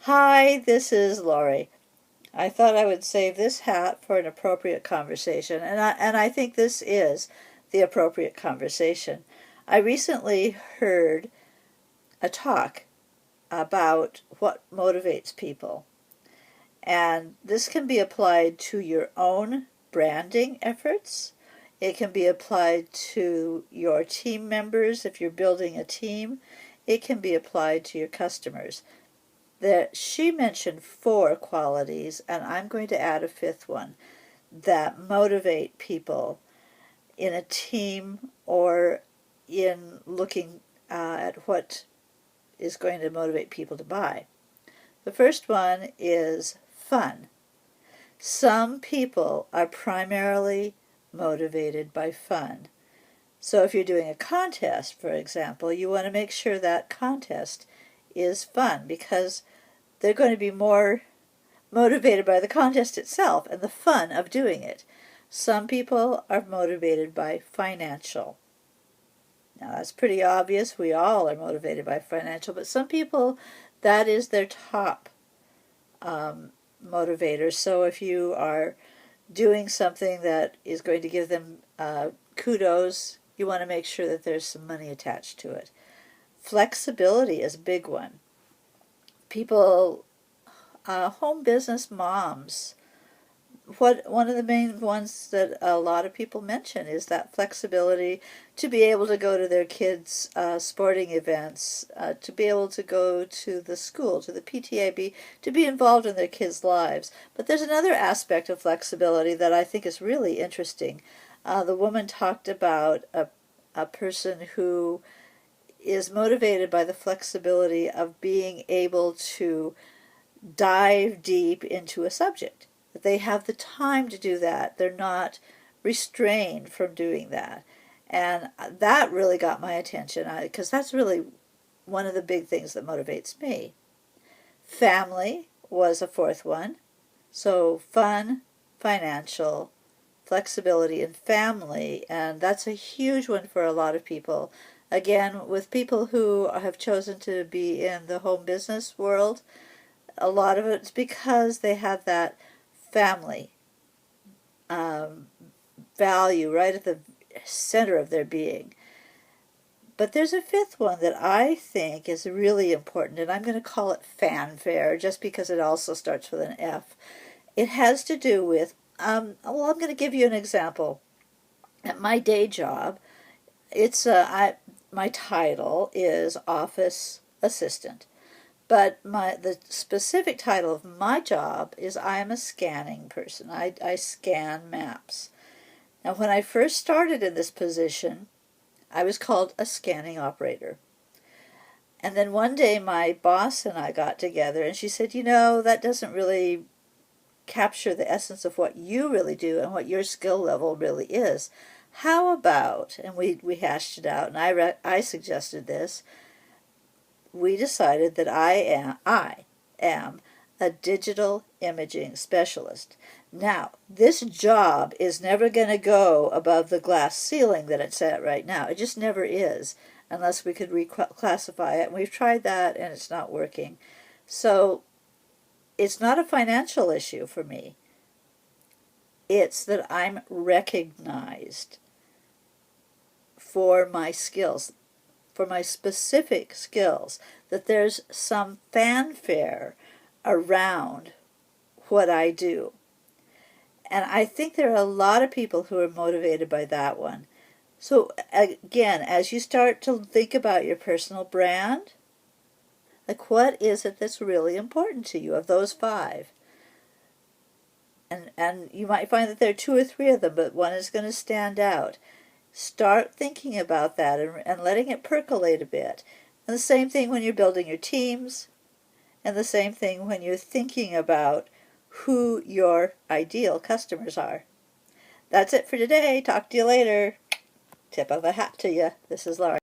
Hi, this is Laurie. I thought I would save this hat for an appropriate conversation, and I think this is the appropriate conversation. I recently heard a talk about what motivates people, and this can be applied to your own branding efforts. It can be applied to your team members if you're building a team. It can be applied to your customers. She mentioned four qualities, and I'm going to add a fifth one, that motivate people in a team or in looking at what is going to motivate people to buy. The first one is fun. Some people are primarily motivated by fun. So if you're doing a contest, for example, you want to make sure that contest is fun because they're going to be more motivated by the contest itself and the fun of doing it. Some people are motivated by financial. Now that's pretty obvious. We all are motivated by financial, but some people, that is their top motivator. So if you are doing something that is going to give them kudos, you want to make sure that there's some money attached to it. Flexibility is a big one. People, home business moms, one of the main ones that a lot of people mention is that flexibility to be able to go to their kids' sporting events, to be able to go to the school, to the PTA, to be involved in their kids' lives. But there's another aspect of flexibility that I think is really interesting. The woman talked about a person who is motivated by the flexibility of being able to dive deep into a subject. That they have the time to do that. They're not restrained from doing that. And that really got my attention because that's really one of the big things that motivates me. Family was a fourth one. So fun, financial, flexibility, and family. And that's a huge one for a lot of people. Again, with people who have chosen to be in the home business world, a lot of it's because they have that family value right at the center of their being. But there's a fifth one that I think is really important, and I'm going to call it fanfare just because it also starts with an F. It has to do with, I'm going to give you an example. At my day job, my title is office assistant. But the specific title of my job is I am a scanning person. I scan maps. Now, when I first started in this position, I was called a scanning operator. And then one day my boss and I got together and she said, that doesn't really capture the essence of what you really do and what your skill level really is. How about, and we hashed it out, and I suggested this, we decided that I am a digital imaging specialist. Now, this job is never going to go above the glass ceiling that it's at right now. It just never is, unless we could reclassify it. And we've tried that, and it's not working. So it's not a financial issue for me. It's that I'm recognized for my skills, for my specific skills, that there's some fanfare around what I do. And I think there are a lot of people who are motivated by that one. So again, as you start to think about your personal brand, like what is it that's really important to you of those five? And you might find that there are two or three of them, but one is going to stand out. Start thinking about that and letting it percolate a bit. And the same thing when you're building your teams, and the same thing when you're thinking about who your ideal customers are. That's it for today. Talk to you later. Tip of a hat to you. This is Laurie.